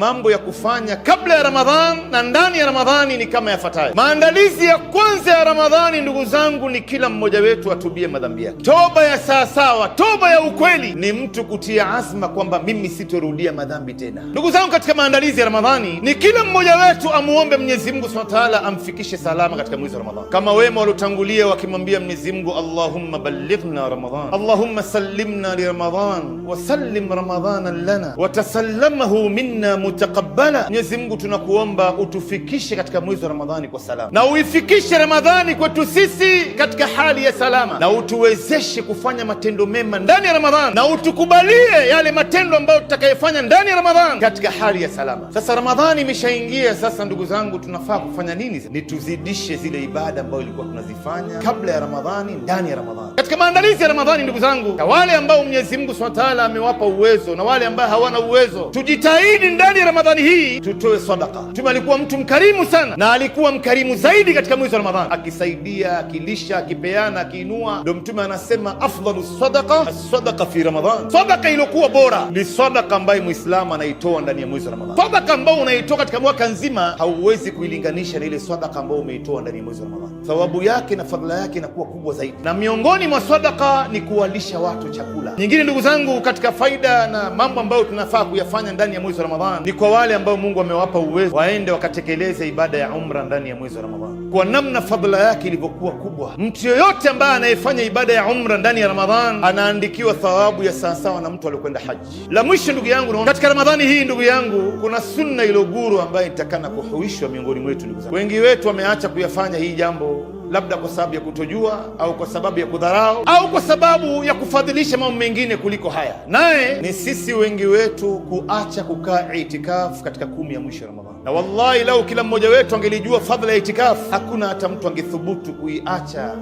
Mambo ya kufanya kabla ya Ramadhan na ndani ya Ramadhani ni kama yafuatayo. Maandalizi ya kwanza ya Ramadhani, ndugu zangu, ni kila mmoja wetu atubie madhambi yake. Toba ya sawasawa, toba ya ukweli ni mtu kutia azma kwamba mimi sitorudia madhambi tena. Ndugu zangu, katika maandalizi ya Ramadhani ni kila mmoja wetu amuombe Mwenyezi Mungu Subhanahu wa Ta'ala amfikishe salama katika mwezi wa Ramadhani, kama wema waliotangulia wakimwambia Mwenyezi Mungu, Allahumma ballighna Ramadhan, Allahumma sallimna li Ramadhan wa sallim Ramadhanan lana wa tasallamahu minna mutaqabbala. Mwenyezi Mungu, tunakuomba utufikishe katika mwezi wa Ramadhani kwa salama, na uifikishe Ramadhani kwetu sisi katika hali ya salama, na utuwezeshe kufanya matendo mema ndani ya Ramadhani, na utukubalie yale matendo ambayo tutakayofanya ndani ya Ramadhani katika hali ya salama. Sasa Ramadhani imeshaingia. Sasa ndugu zangu, tunafaa kufanya nini? Ni tuzidishe zile ibada ambazo ilikuwa tunazifanya kabla ya Ramadhani, ndani ya Ramadhani. Katika maandalizi ya Ramadhani, ndugu zangu, na wale ambao Mwenyezi Mungu Subhanahu wa Ta'ala amewapa uwezo na wale ambao hawana uwezo, tujitahidi ndani ya Ramadhani hii tutoe sadaka. Mtume alikuwa mtu mkarimu sana, na alikuwa mkarimu zaidi katika mwezi wa Ramadhani, akisaidia, akilisha, akipeana, akiinua. Ndio Mtume anasema afdalu sadaqa as-sadaqa fi Ramadhan. Sadaka iliyokuwa bora ni sadaka ambayo Muislamu anaitoa ndani ya mwezi wa Ramadhani. Sadaka ambayo unaitoa katika mwaka nzima hauwezi kuilinganisha na ile sadaka ambayo umeitoa ndani ya mwezi wa Ramadhani. Thawabu yake na fadhila yake inakuwa kubwa zaidi, na miongoni mwa sadaka ni kuwalisha watu chakula. Nyingine, ndugu zangu, katika faida na mambo ambayo tunafaa kuyafanya ndani ya mwezi wa Ramadhani ni kwa wale ambao Mungu amewapa uwezo waende wakatekeleze ibada ya umra ndani ya mwezi wa Ramadhani, kwa namna fadhila yake ilivyokuwa kubwa. Mtu yoyote ambaye anayefanya ibada ya umra ndani ya Ramadhani anaandikiwa thawabu ya sawasawa na mtu aliyokwenda haji. La mwisho, ndugu yangu, katika Ramadhani hii, ndugu yangu, kuna sunna iliyoguru ambayo itakana kuhuishwa miongoni mwetu. Ndugu zangu, wengi wetu wameacha kuyafanya hii jambo, labda kwa sababu ya kutojua au kwa sababu ya kudharau au kwa sababu ya kufadhilisha mambo mengine kuliko haya. Naye ni sisi wengi wetu kuacha kukaa itikafu katika 10 ya mwisho ya Ramadhani. Na wallahi, lau kila mmoja wetu angelijua fadhila ya itikafu, hakuna hata mtu angethubutu kuiacha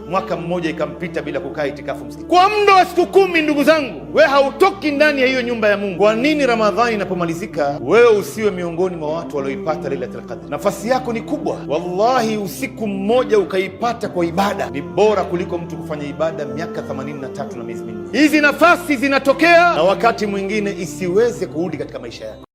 mwaka mmoja ikampita bila kukaa itikafu msikiti kwa muda wa siku 10. Ndugu zangu, we hautoki ndani ya hiyo nyumba ya Mungu. Kwa nini Ramadhani inapomalizika wewe usiwe miongoni mwa watu walioipata Lailatul Qadr? Nafasi yako ni kubwa wallahi. Usiku mmoja ukaipata kwa ibada ni bora kuliko mtu kufanya ibada miaka 83 na miezi minne. Hizi nafasi zinatokea na wakati mwingine isiweze kurudi katika maisha yako.